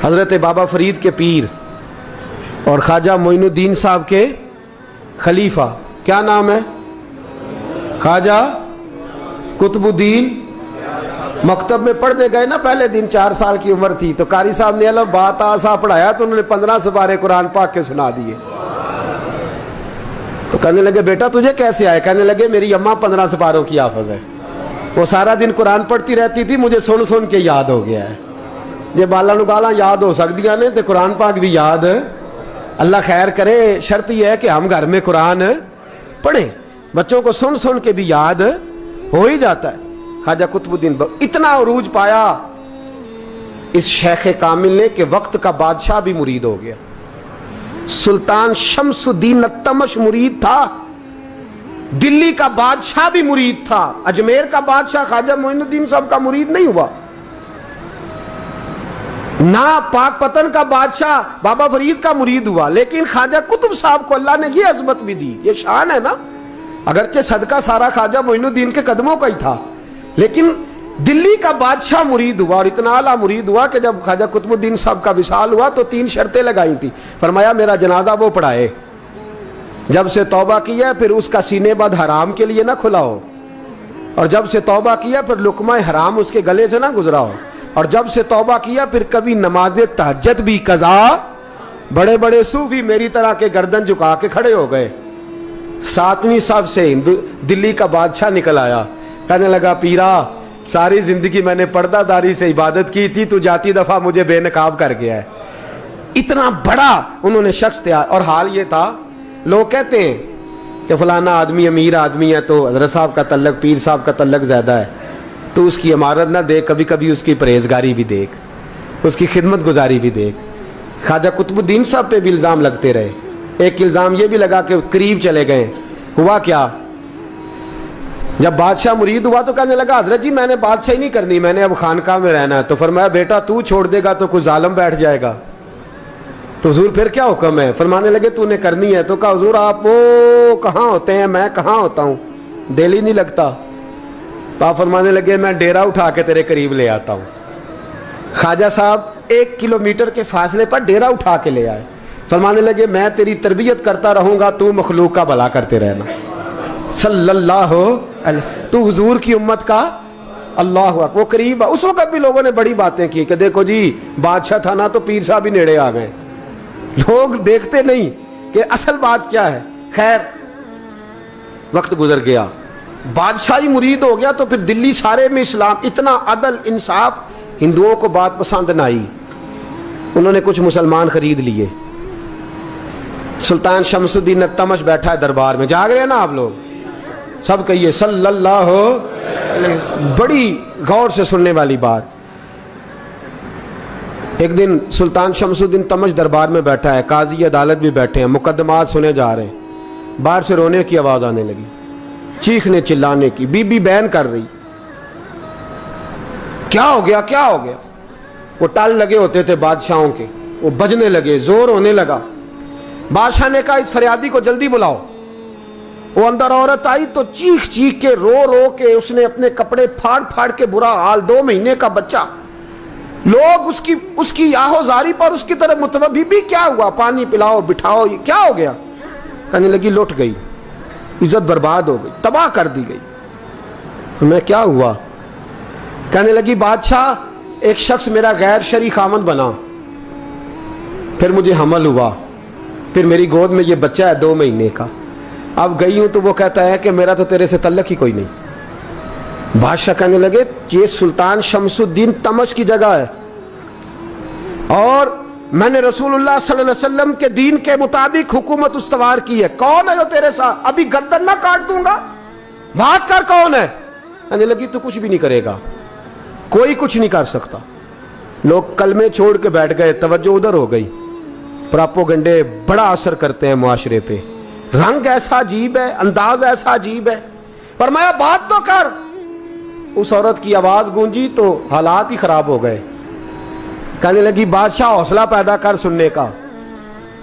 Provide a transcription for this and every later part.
حضرت بابا فرید کے پیر اور خواجہ معین الدین صاحب کے خلیفہ، کیا نام ہے؟ خواجہ قطب الدین۔ مکتب میں پڑھنے گئے نا، پہلے دن 4 سال کی عمر تھی تو قاری صاحب نے الف با تا سا پڑھایا تو انہوں نے 15 سپارے قرآن پاک کے سنا دیے۔ تو کہنے لگے بیٹا تجھے کیسے آئے؟ کہنے لگے میری اماں 15 سپاروں کی حافظ ہے، وہ سارا دن قرآن پڑھتی رہتی تھی، مجھے سن سن کے یاد ہو گیا ہے۔ جے بالا نو گالاں یاد ہو سکدیاں نے تے قرآن پاک بھی یاد، اللہ خیر کرے۔ شرط یہ ہے کہ ہم گھر میں قرآن پڑھیں، بچوں کو سن سن کے بھی یاد ہو ہی جاتا ہے۔ خواجہ قطب الدین اتنا عروج پایا اس شیخ کامل نے کہ وقت کا بادشاہ بھی مرید ہو گیا۔ سلطان شمس الدین التمش مرید تھا، دلی کا بادشاہ بھی مرید تھا، اجمیر کا بادشاہ خواجہ معین الدین صاحب کا مرید نہیں ہوا، نہ پاک پتن کا بادشاہ بابا فرید کا مرید ہوا، لیکن خواجہ قطب صاحب کو اللہ نے یہ عظمت بھی دی۔ یہ شان ہے نا، اگرچہ صدقہ سارا خواجہ معین الدین کے قدموں کا ہی تھا، لیکن دلی کا بادشاہ مرید ہوا، اور اتنا اعلیٰ مرید ہوا کہ جب خواجہ قطب الدین صاحب کا وصال ہوا تو 3 شرطیں لگائی تھی۔ فرمایا میرا جنازہ وہ پڑھائے، جب سے توبہ کیا پھر اس کا سینے بد حرام کے لیے نہ کھلا ہو، اور جب سے توبہ کیا پھر لقمہ حرام اس کے گلے سے نہ گزرا ہو، اور جب سے توبہ کیا پھر کبھی نماز تہجد بھی قضا۔ بڑے بڑے صوفی میری طرح کے گردن جھکا کے کھڑے ہو گئے۔ 7ویں صف سے دلی کا بادشاہ نکل آیا، کہنے لگا پیرا ساری زندگی میں نے پردہ داری سے عبادت کی تھی، تو جاتی دفعہ مجھے بے نقاب کر گیا ہے۔ اتنا بڑا انہوں نے شخص تیار، اور حال یہ تھا لوگ کہتے ہیں کہ فلانا آدمی امیر آدمی ہے تو حضرت صاحب کا تعلق، پیر صاحب کا تعلق زیادہ ہے، تو اس کی عمارت نہ دیکھ، کبھی کبھی اس کی پرہیزگاری بھی دیکھ، اس کی خدمت گزاری بھی دیکھ۔ خواجہ قطب الدین صاحب پہ بھی الزام لگتے رہے۔ ایک الزام یہ بھی لگا کہ قریب چلے گئے۔ ہوا کیا؟ جب بادشاہ مرید ہوا تو کہنے لگا حضرت جی میں نے بادشاہی نہیں کرنی، میں نے اب خانقاہ میں رہنا ہے۔ تو فرمایا بیٹا تو چھوڑ دے گا تو کوئی ظالم بیٹھ جائے گا، تو حضور پھر کیا حکم ہے؟ فرمانے لگے تو نے کرنی ہے۔ تو کہا حضور آپ وہ کہاں ہوتے ہیں، میں کہاں ہوتا ہوں، دل ہی نہیں لگتا۔ تو آپ فرمانے لگے میں ڈیرا اٹھا کے تیرے قریب لے آتا ہوں۔ خواجہ صاحب 1 کلومیٹر کے فاصلے پر ڈیرا اٹھا کے لے آئے۔ فرمانے لگے میں تیری تربیت کرتا رہوں گا، تو مخلوق کا بھلا کرتے رہنا۔ صلی اللہ علیہ، تو حضور کی امت کا اللہ اکبر۔ وہ قریب، اس وقت بھی لوگوں نے بڑی باتیں کی کہ دیکھو جی بادشاہ تھا نا تو پیر صاحب ہی نیڑے آ گئے۔ لوگ دیکھتے نہیں کہ اصل بات کیا ہے۔ خیر وقت گزر گیا، بادشاہی مرید ہو گیا، تو پھر دلی سارے میں اسلام، اتنا عدل انصاف، ہندوؤں کو بات پسند نہ آئی، انہوں نے کچھ مسلمان خرید لیے۔ سلطان شمس الدین التمش بیٹھا ہے دربار میں، جاگ رہے ہیں نا آپ لوگ؟ سب کہیے صلی اللہ علیہ۔ بڑی غور سے سننے والی بات۔ ایک دن سلطان شمس الدین تمش دربار میں بیٹھا ہے، قاضی عدالت بھی بیٹھے ہیں، مقدمات سنے جا رہے ہیں۔ باہر سے رونے کی آواز آنے لگی، چیخنے چلانے کی، بی بی بیان کر رہی۔ کیا ہو گیا کیا ہو گیا؟ وہ ٹال لگے ہوتے تھے بادشاہوں کے، وہ بجنے لگے، زور ہونے لگا۔ بادشاہ نے کہا اس فریادی کو جلدی بلاؤ۔ وہ اندر عورت آئی تو چیخ چیخ کے رو رو کے اس نے اپنے کپڑے پھاڑ پھاڑ کے، برا حال، 2 مہینے کا بچہ، لوگ اس کی آہو زاری پر اس کی طرف متوجہ۔ بھی کیا ہوا؟ پانی پلاؤ، بٹھاؤ، یہ کیا ہو گیا؟ کہنے لگی لٹ گئی، عزت برباد ہو گئی، تباہ کر دی گئی۔ میں کیا ہوا؟ کہنے لگی بادشاہ ایک شخص میرا غیر شرعی خامند بنا، پھر مجھے حمل ہوا، پھر میری گود میں یہ بچہ ہے 2 مہینے کا، اب گئی ہوں تو وہ کہتا ہے کہ میرا تو تیرے سے تعلق ہی کوئی نہیں۔ بادشاہ کہنے لگے یہ سلطان شمس الدین تمش کی جگہ ہے، اور میں نے رسول اللہ صلی اللہ علیہ وسلم کے دین کے مطابق حکومت استوار کی ہے، کون ہے جو تیرے ساتھ؟ ابھی گردن نہ کاٹ دوں گا، بات کر کون ہے؟ کہنے لگی تو کچھ بھی نہیں کرے گا، کوئی کچھ نہیں کر سکتا۔ لوگ کلمے چھوڑ کے بیٹھ گئے، توجہ ادھر ہو گئی۔ پراپوگنڈے بڑا اثر کرتے ہیں معاشرے پہ، رنگ ایسا عجیب ہے، انداز ایسا عجیب ہے۔ فرمایا بات تو کر۔ اس عورت کی آواز گونجی تو حالات ہی خراب ہو گئے۔ کہنے لگی بادشاہ حوصلہ پیدا کر سننے کا۔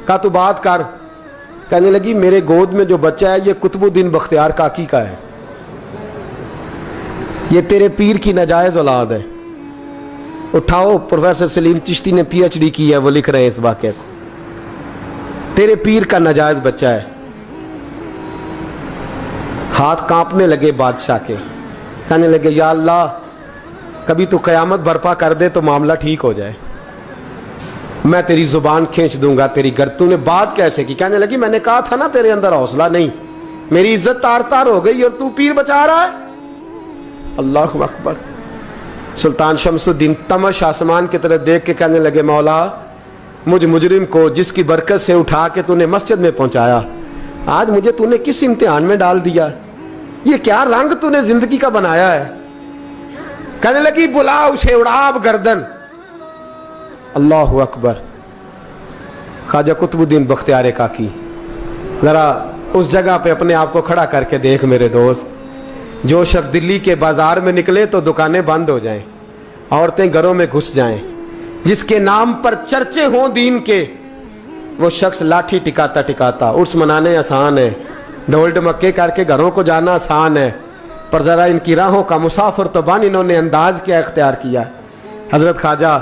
کہا تو بات کر۔ کہنے لگی میرے گود میں جو بچہ ہے یہ قطب الدین بختیار کاکی کا ہے، یہ تیرے پیر کی ناجائز اولاد ہے۔ उठाओ, प्रोफेसर सलीम चिश्ती ने PhD की है, वो लिख रहे हैं इस वाक़े को। तेरे पीर का नाजायज बच्चा है। हाथ कांपने लगे बादशाह के, कहने लगे या अल्लाह कभी तू क़यामत बर्पा कर दे तो मामला ठीक हो जाए, मैं तेरी जुबान खींच दूंगा तेरी गर्दन। तूने बात कैसे की? कहने लगी मैंने कहा था ना तेरे अंदर हौसला नहीं, मेरी इज्जत तार तार हो गई और तू पीर बचा रहा है। अल्लाह अकबर। सुल्तान शमसुद्दीन तमश आसमान की तरफ देख के कहने लगे मौला मुझ मुजरिम को जिसकी बरकत से उठा के तूने मस्जिद में पहुंचाया, आज मुझे तूने किस इम्तिहान में डाल दिया? ये क्या रंग तूने जिंदगी का बनाया है? कहने लगी बुला उसे, उड़ाब गर्दन। अल्लाह अकबर। ख्वाजा कुतुबुद्दीन बख्तियार काकी, जरा उस जगह पे अपने आप को खड़ा करके देख मेरे दोस्त। जो शख्स दिल्ली के बाजार में निकले तो दुकानें बंद हो जाएं, औरतें घरों में घुस जाएं, जिसके नाम पर चर्चे हों दीन के, वो शख्स लाठी टिकाता टिकाता। उर्स मनाने आसान है, ढोल ढमक्के करके घरों को जाना आसान है, पर ज़रा इनकी राहों का मुसाफिर तो बन इन्होंने अंदाज क्या इख्तियार किया। हज़रत ख्वाजा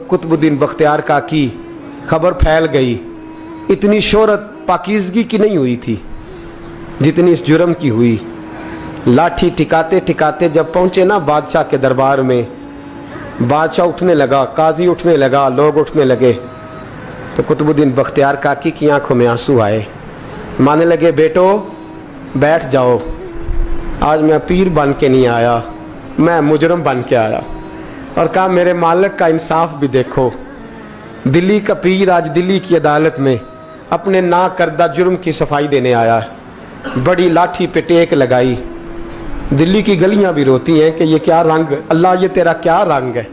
कुतुबुद्दीन बख्तियार काकी, खबर फैल गई। इतनी शोहरत पाकीज़गी की नहीं हुई थी जितनी इस जुर्म की हुई। लाठी टिकाते टिकाते जब पहुंचे ना बादशाह के दरबार में, बादशाह उठने लगा, काजी उठने लगा, लोग उठने लगे, तो कुतुबुद्दीन बख्तियार काकी की आंखों में आंसू आए। माने लगे बेटो बैठ जाओ, आज मैं पीर बन के नहीं आया, मैं मुजरम बन के आया। और कहा मेरे मालिक का इंसाफ भी देखो। दिल्ली का पीर आज दिल्ली की अदालत में अपने ना करदा जुर्म की सफाई देने आया है। बड़ी लाठी पे टेक लगाई। दिल्ली की गलियां भी रोती हैं कि ये क्या रंग, अल्लाह ये तेरा क्या रंग है,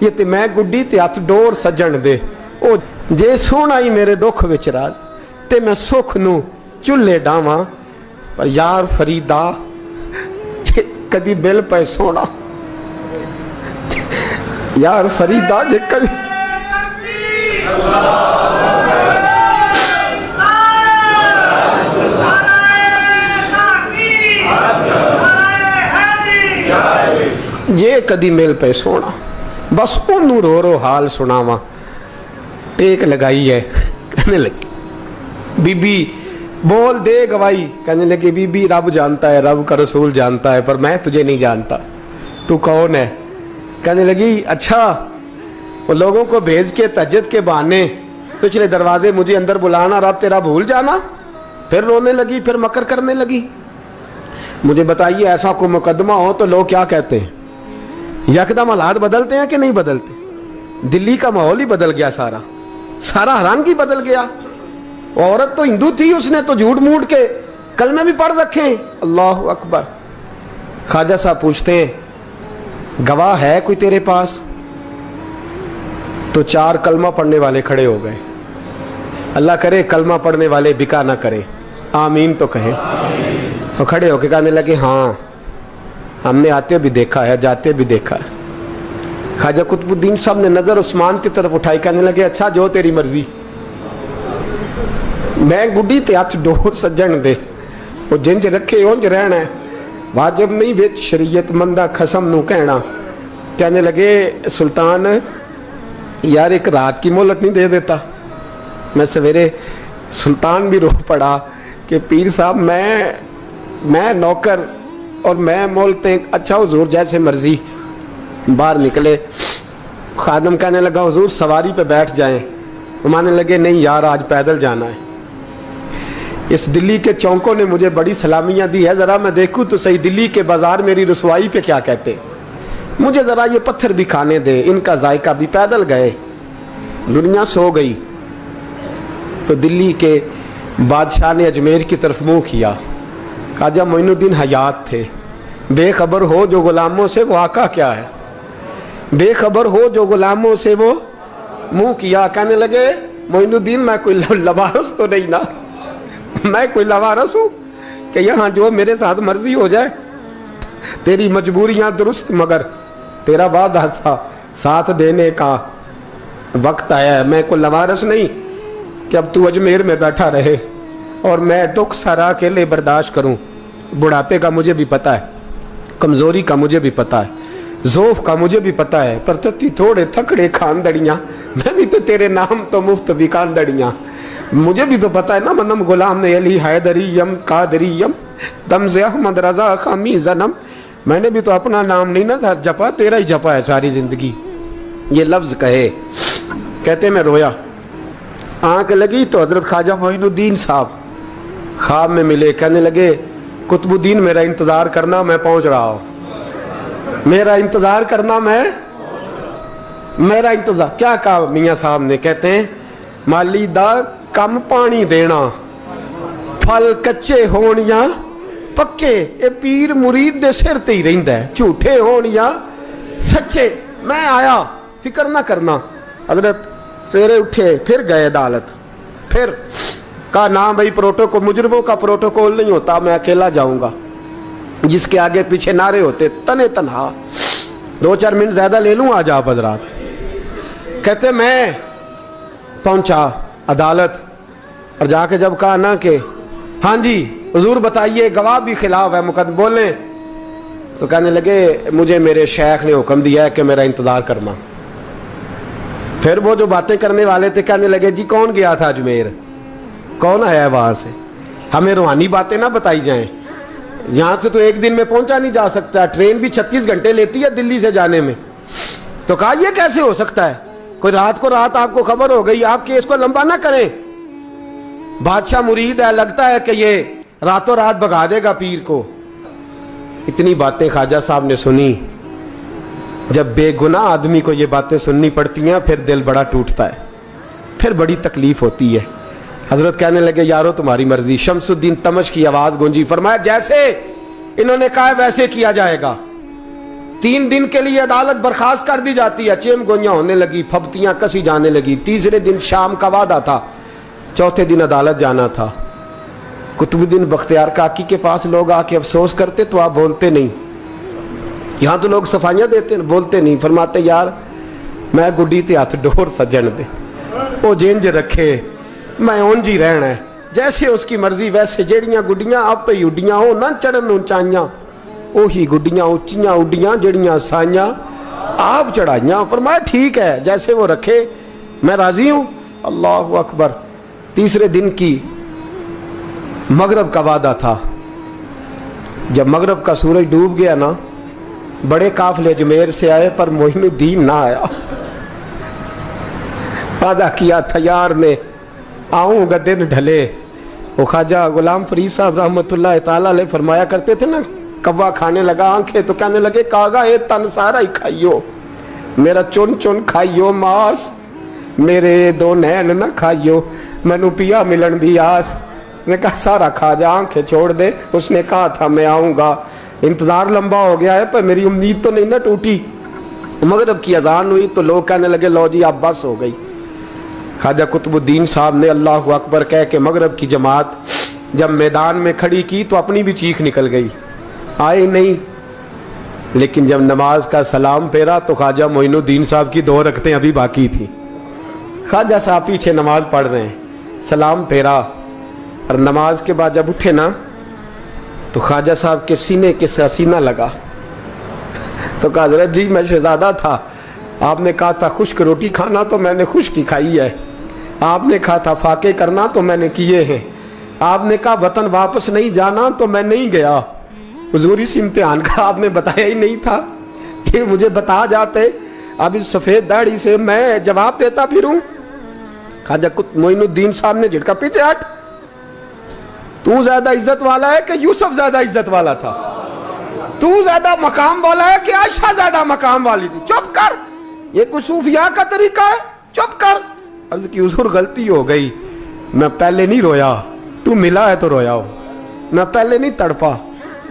ये ते मैं गुड्डी ते हथ डोर सजन दे। ओ जे सोना ही मेरे दुख विच राज ते मैं सुख नू चुल्हे डावां, पर यार फरीदा कदी बिल पे सोना, यार फरीदा जे कदी ये कदी मिल पे सोना, बस ओनू रो रो हाल सुनावा। टेक लगाई है, कहने लगी बीबी बोल दे गवाही। कहने लगी बीबी रब जानता है, रब का रसूल जानता है, पर मैं तुझे नहीं जानता, तू कौन है? कहने लगी अच्छा वो लोगों को भेज के तहज्जुद के बहाने पिछले दरवाजे मुझे अंदर बुलाना, रब तेरा भूल जाना। फिर रोने लगी, फिर मकर करने लगी। मुझे बताइए ऐसा कोई मुकदमा हो तो लोग क्या कहते हैं? यकदम हालात बदलते हैं कि नहीं बदलते? दिल्ली का माहौल ही बदल गया, सारा सारा रंग ही बदल गया। औरत तो हिंदू थी, उसने तो झूठ मूठ के कलमे भी पढ़ रखे। अल्लाह अकबर। ख्वाजा साहब पूछते हैं गवाह है कोई तेरे पास? तो 4 कलमा पढ़ने वाले खड़े हो गए। अल्लाह करे कलमा पढ़ने वाले बिका ना करें, आमीन तो कहें। तो खड़े होके कहने लगे हाँ हमने आते भी देखा है, जाते भी देखा है। ख्वाजा कुतुबुद्दीन साहब ने नजर उस्मान की तरफ उठाई, कहने लगे अच्छा जो तेरी मर्जी, मैं गुड्डी ते हथ डोर सज्जन दे, वो जिंज रखे उंज रहना है, वाजिब नहीं विच शरीयत मंदा खसम नू कहना। कहने लगे सुल्तान यार एक रात की मोहलत नहीं दे देता? मैं सवेरे सुल्तान भी रो पड़ा कि पीर साहब मैं नौकर और मैं मोलते। अच्छा हुजूर जैसे मर्जी। बाहर निकले, खादम कहने लगा हुजूर सवारी पे बैठ जाएं। मानने लगे नहीं यार आज पैदल जाना है। इस दिल्ली के चौंकों ने मुझे बड़ी सलामियां दी है, जरा मैं देखूं तो सही दिल्ली के बाजार मेरी रसवाई पे क्या कहते, मुझे जरा ये पत्थर भी खाने दे, इनका जायका भी। पैदल गए, दुनिया सो गई तो दिल्ली के बादशाह ने अजमेर की तरफ मुंह किया। ख्वाजा मोइनुद्दीन हयात थे। बेखबर हो जो गुलामों से वो आका क्या है, बेखबर हो जो गुलामों से वो मुंह किया। कहने लगे मोइनुद्दीन मैं कोई लवारस तो नहीं ना, मैं कोई लवारस हूँ कि यहाँ जो मेरे साथ मर्जी हो जाए? तेरी मजबूरियाँ दुरुस्त, मगर तेरा वादा था साथ देने का, वक्त आया है। मैं कोई लवारस नहीं कि अब तू अजमेर में बैठा रहे और मैं दुख सारा अकेले बर्दाश्त करूं। बुढ़ापे का मुझे भी पता है, कमज़ोरी का मुझे भी पता है, ज़ोफ़ का मुझे भी पता है, पर तत्ती थोड़े थकड़े खानदड़ियाँ, मैं भी तो तेरे नाम तो मुफ्त भी खानदड़ियाँ। मुझे भी तो पता है ना, मनम गुलाम ने अली हैदरियम कादरियम तमज़े अहमद रज़ा खामी ज़नम। मैंने भी तो अपना नाम नहीं ना था जपा, तेरा ही जपा है सारी ज़िंदगी। ये लफ्ज़ कहे, कहते मैं रोया, आँख लगी तो हज़रत ख्वाजा मोइनुद्दीन साहब ख्वाब में मिले। कहने लगे, कुतुबुद्दीन मेरा इंतज़ार करना, मैं पहुँच रहा हूँ। मेरा इंतज़ार करना, मेरा इंतज़ार। क्या कहा मियाँ साहब ने? कहते हैं, माली दा कम पानी देना, फल कच्चे होण या पक्के, ये पीर मुरीद दे सिर ते ही रहिंदा है, झूठे होण या सच्चे। मैं आया, फिक्र ना करना। हजरत सवेरे उठे, फिर गए अदालत, फिर कहा ना भाई प्रोटोकॉल, मुजरिमों का प्रोटोकॉल नहीं होता, मैं अकेला जाऊंगा। जिसके आगे पीछे नारे होते तने तनहा। 2-4 मिनट ज्यादा ले लूं आज आप हजरात। कहते मैं पहुंचा अदालत और जाके जब कहा ना कि हाँ जी हुजूर बताइए, गवाह भी खिलाफ है, मुकदमा बोलें, तो कहने लगे मुझे मेरे शेख ने हुक्म दिया है कि मेरा इंतजार करना। फिर वो जो बातें करने वाले थे कहने लगे, जी कौन गया था अजमेर, कौन आया है वहां से, हमें रूहानी बातें ना बताई जाएं। यहाँ से तो एक दिन में पहुंचा नहीं जा सकता, ट्रेन भी 36 घंटे लेती है दिल्ली से जाने में। तो कहा यह कैसे हो सकता है, कोई रात को रात आपको खबर हो गई, आप केस को लंबा ना करें, बादशाह मुरीद है, लगता है कि ये रातों रात भगा देगा पीर को। इतनी बातें ख्वाजा साहब ने सुनी। जब बेगुनाह आदमी को ये बातें सुननी पड़ती हैं फिर दिल बड़ा टूटता है, फिर बड़ी तकलीफ होती है। हजरत कहने लगे, यारो तुम्हारी मर्जी। शमसुद्दीन तमश की आवाज गूंजी, फरमाया जैसे इन्होंने कहा वैसे किया जाएगा। 3 दिन के लिए अदालत बर्खास्त कर दी जाती है। चेम गोइयां होने लगी, फबतियां कसी जाने लगी। तीसरे दिन शाम का वादा था, चौथे दिन अदालत जाना था। कुतुबुद्दीन बख्तियार काकी के पास लोग आके अफसोस करते तो आप बोलते नहीं, यहां तो लोग सफाइयां देते बोलते नहीं। फरमाते यार मैं गुड्डी ते हथ डोर सजन दे, वो जिंज रखे मैं उंज ही रहना है, जैसे उसकी मर्जी वैसे। जेड़ियां गुड्डियां आप ही उड्डियां हो ना चढ़न ऊंचाइयां, ओही गुड्डियां उच्चियां उड्डियां जेड़ियां साइयां आप चढ़ाइयां। फरमाया ठीक है, जैसे वो रखे मैं राजी हूं। अल्लाह अकबर। तीसरे दिन की मगरब का वादा था। जब मगरब का सूरज डूब गया ना, बड़े काफले अजमेर से आए पर मोइनुद्दीन ना आया। वादा किया था यार ने, आऊंगा दिन ढले। वो ख्वाजा गुलाम फरीद साहब रहमतुल्लाह ताला अलैह फरमाया करते थे ना, कव्वा खाने लगा आंखें तो कहने लगे, कागा ए तन सारा ही खाइयो, मेरा चुन चुन खाइयो मास, मेरे 2 नैन ना खाइयो, मैनू पिया मिलन दी आस। ने कहा सारा खा जा, आंखें छोड़ दे। उसने कहा था मैं आऊंगा, इंतजार लंबा हो गया है पर मेरी उम्मीद तो नहीं ना टूटी। मगरिब की अजान हुई तो लोग कहने लगे, लो जी अब बस हो गई। ख्वाजा कुतुबुद्दीन साहब ने अल्लाह अकबर कह के मगरिब की जमात जब मैदान में खड़ी की तो अपनी भी चीख निकल गई, आए नहीं। लेकिन जब नमाज का सलाम फेरा तो ख्वाजा मोइनुद्दीन साहब की 2 रकतें अभी बाकी थी। ख्वाजा साहब पीछे नमाज पढ़ रहे हैं, सलाम फेरा और नमाज के बाद जब उठे ना तो ख्वाजा साहब के सीने के सीना लगा। तो कहा हजरत जी मैं शहजादा था, आपने कहा था खुश्क रोटी खाना तो मैंने खुश्क ही खाई है, आपने कहा था फाके करना तो मैंने किए हैं, आपने कहा वतन वापस नहीं जाना तो मैं नहीं गया। हुजूर इस इम्तिहान का आपने बताया ही नहीं था, ये मुझे बता जाते, अब इस सफेद दाढ़ी से मैं जवाब देता फिरूं। ख्वाजा मोइनुद्दीन साहब ने झिड़का, पीछे हट, तू ज्यादा इज्जत वाला है कि यूसुफ ज्यादा इज्जत वाला था, तू ज्यादा मकाम वाला है कि आयशा ज्यादा मकाम वाली थी, चुप कर, ये कुछ सूफिया का तरीका है, चुप कर। अर्ज की हुजूर गलती हो गई, मैं पहले नहीं रोया, तू मिला है तो रोया हो, मैं पहले नहीं तड़पा,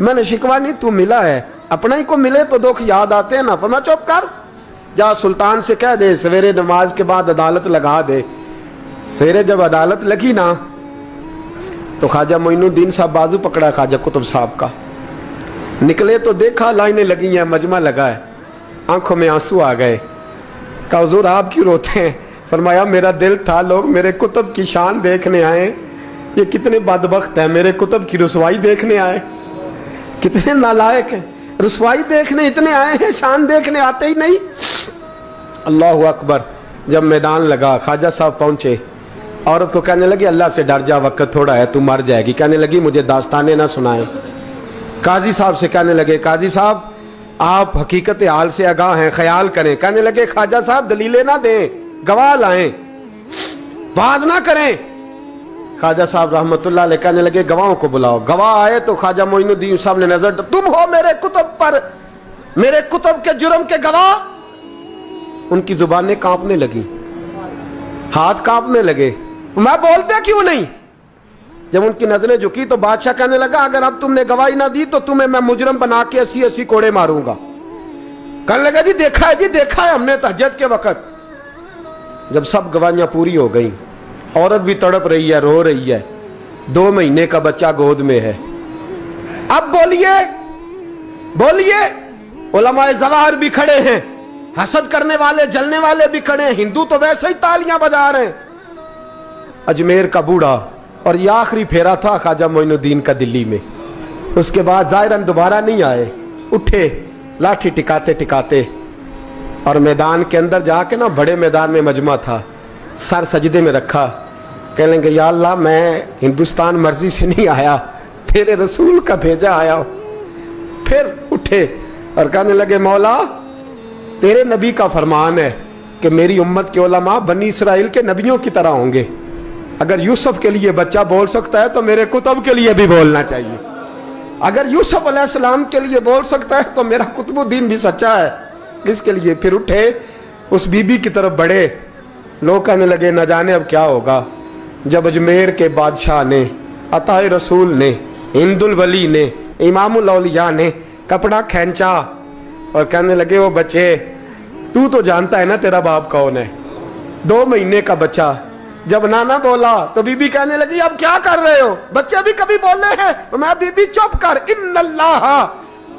मैंने शिकवा नहीं, तू मिला है, अपना ही को मिले तो दुख याद आते हैं ना। पर मैं चुप कर, जा सुल्तान से कह दे सवेरे नमाज के बाद अदालत लगा दे। सवेरे जब अदालत लगी ना तो ख्वाजा मोइनुद्दीन साहब बाजू पकड़ा ख्वाजा कुतुब साहब का, निकले तो देखा लाइनें लगी हैं, मजमा लगा है, आंखों में आंसू आ गए। कहा हुजूर आप क्यों रोते हैं? फरमाया मेरा दिल था लोग मेरे कुतुब की शान देखने आए, ये कितने बदबख्त हैं, मेरे कुतुब की रुसवाई देखने आए, कितने नालायक हैं। रुसवाई देखने इतने आए हैं, शान देखने आते ही नहीं। अल्लाह अकबर। जब मैदान लगा, ख्वाजा साहब पहुंचे, औरत को कहने लगी अल्लाह से डर जा, वक्त थोड़ा है, तू मर जाएगी। कहने लगी मुझे दास्तानें ना सुनाए। काजी साहब से कहने लगे काजी साहब आप हकीकत हाल से आगाह हैं, ख्याल करें। कहने लगे ख्वाजा साहब दलीलें ना दें, गवाह लाएं, वाज ना करें। ख्वाजा साहब रहमतुल्लाह अलैह कहने लगे गवाहों को बुलाओ। गवाह आए तो ख्वाजा मोइनुद्दीन साहब ने नजर, तुम हो मेरे कुतुब पर, मेरे कुतुब के जुर्म के गवाह। उनकी जुबानें कांपने लगी, हाथ कांपने लगे, मैं बोलते क्यों नहीं। जब उनकी नजरें झुकी तो बादशाह कहने लगा अगर अब तुमने गवाही ना दी तो तुम्हें मैं मुजरम बना के 80-80 कोड़े मारूंगा। कहने लगा जी देखा है हमने तहज्जुद के वक्त। जब सब गवाहियां पूरी हो गई, औरत भी तड़प रही है, रो रही है, 2 महीने का बच्चा गोद में है। अब बोलिए उलमाए ज़वाहिर भी खड़े हैं, हसद करने वाले जलने वाले भी खड़े हैं, हिंदू तो वैसे ही तालियां बजा रहे हैं। अजमेर का बूढ़ा, और ये आखिरी फेरा था ख्वाजा मोइनुद्दीन का दिल्ली में। उसके बाद ज़ाहिरन दोबारा नहीं आए, उठे लाठी टिकाते टिकाते और मैदान के अंदर जाके ना, बड़े मैदान में मजमा था, सर सजदे में रखा। कह लेंगे या अल्लाह मैं हिंदुस्तान मर्जी से नहीं आया, तेरे रसूल का भेजा आया। फिर उठे और कहने लगे मौला तेरे नबी का फरमान है कि मेरी उम्मत के उलमा बनी इसराइल के नबियों की तरह होंगे। अगर यूसुफ के लिए बच्चा बोल सकता है तो मेरे कुतुब के लिए भी बोलना चाहिए। अगर यूसुफ अलैहिस्सलाम के लिए बोल सकता है तो मेरा कुतुबुद्दीन भी सच्चा है। इसके लिए फिर उठे, उस बीबी की तरफ बढ़े। लोग कहने लगे न जाने अब क्या होगा। जब अजमेर के बादशाह ने, अताए रसूल ने, हिंदुल वली ने, इमामुल औलिया ने कपड़ा खींचा और कहने लगे वो बच्चे तू तो जानता है ना तेरा बाप कौन है। 2 महीने का बच्चा। जब नाना बोला तो बीबी कहने लगी अब क्या कर रहे हो, बच्चे भी कभी बोल रहे हैं। मैं बीबी चुप कर, इन्नल्लाह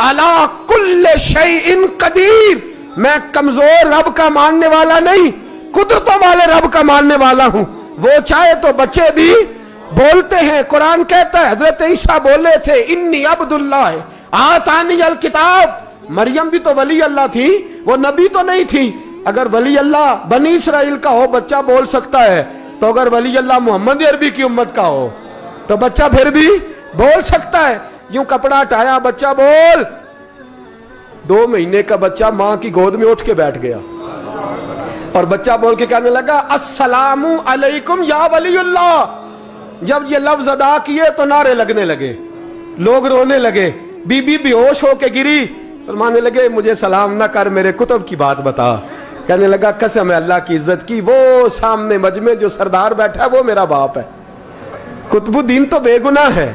अला कुल्ले शैइन कदीर, मैं कमजोर रब का मानने वाला नहीं, कुदरतों वाले रब का मानने वाला हूं। वो चाहे तो बच्चे भी बोलते हैं। कुरान कहता है हजरत ईसा बोले थे इन्नी अब्दुल्लाह आतानी अल किताब। मरियम भी तो वली अल्लाह थी, वो नबी तो नहीं थी। अगर वली अल्लाह बनी इसराइल का हो बच्चा बोल सकता है, तो अगर वली अल्लाह मोहम्मद अरबी की उम्मत का हो तो बच्चा फिर भी बोल सकता है। यूं कपड़ा हटाया, बच्चा बोल। 2 महीने का बच्चा मां की गोद में उठ के बैठ गया और बच्चा बोल के कहने लगा अस्सलामु अलैकुम या वलीउल्लाह। जब ये लफ्ज अदा किए तो नारे लगने लगे, लोग रोने लगे, बीबी बेहोश होके गिरी। फरमाने लगे मुझे सलाम ना कर, मेरे कुतुब की बात बता। कहने लगा कसम है अल्लाह की इज्जत की, वो सामने मजमे जो सरदार बैठा है वो मेरा बाप है। कुतुबुद्दीन तो बेगुनाह है,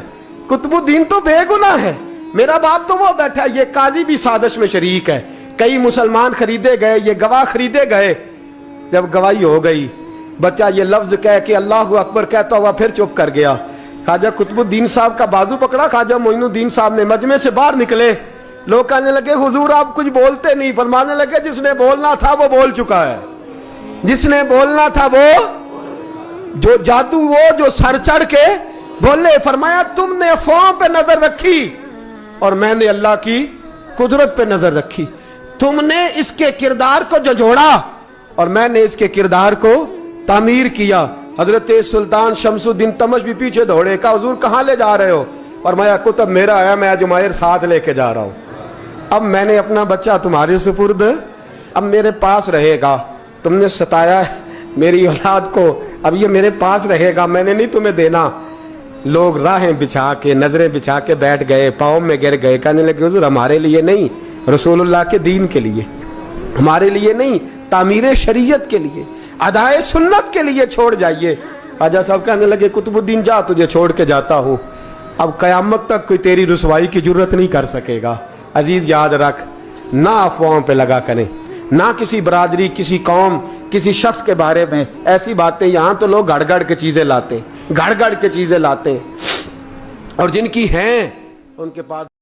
कुतुबुद्दीन तो बेगुनाह है, मेरा बाप तो वो बैठा है। ये काजी भी साजिश में शरीक है। कई मुसलमान खरीदे गए, ये गवाह खरीदे गए। जब गवाही हो गई, बच्चा ये लफ्ज कह के अल्लाह अकबर कहता हुआ फिर चुप कर गया। ख्वाजा कुतुबुद्दीन साहब का बाजू पकड़ा, ख्वाजा मोइनुद्दीन साहब ने मजमे से बाहर निकले। लोग कहने लगे हुजूर आप कुछ बोलते नहीं। फरमाने लगे जिसने बोलना था वो बोल चुका है, जिसने बोलना था वो जो जादू, वो जो सर चढ़ के बोले। फरमाया तुमने अफवाहों पे नजर रखी और मैंने अल्लाह की कुदरत पे नजर रखी। तुमने इसके किरदार को झंझोड़ा और मैंने इसके किरदार को तामीर किया। हजरत सुल्तान शमसुद्दीन तमश भी पीछे दौड़े, कहा हुजूर कहां ले जा रहे हो। और मैं कुतुब मेरा आया, मैं जुमैर साथ लेके जा रहा हूं। अब मैंने अपना बच्चा तुम्हारे सुपुर्द, अब मेरे पास रहेगा। तुमने सताया मेरी औलाद को, अब ये मेरे पास रहेगा, मैंने नहीं तुम्हें देना। लोग राहें बिछा के, नजरें बिछा के बैठ गए, पाँव में गिर गए। कहने लगे हुजूर हमारे लिए नहीं, रसूलुल्लाह के दीन के लिए, हमारे लिए नहीं, तामीर शरीयत के लिए, अदाए सुन्नत के लिए छोड़ जाइए। ख्वाजा साहब कहने लगे कुतुबुद्दीन जा, तुझे छोड़ के जाता हूं, अब कयामत तक कोई तेरी रुसवाई की जरूरत नहीं कर सकेगा। अजीज याद रख, ना अफवाहों पे लगा करें, ना किसी बरादरी, किसी कौम, किसी शख्स के बारे में ऐसी बातें। यहां तो लोग गड़ के चीजें लाते, गड़ के चीजें लाते, और जिनकी हैं उनके पास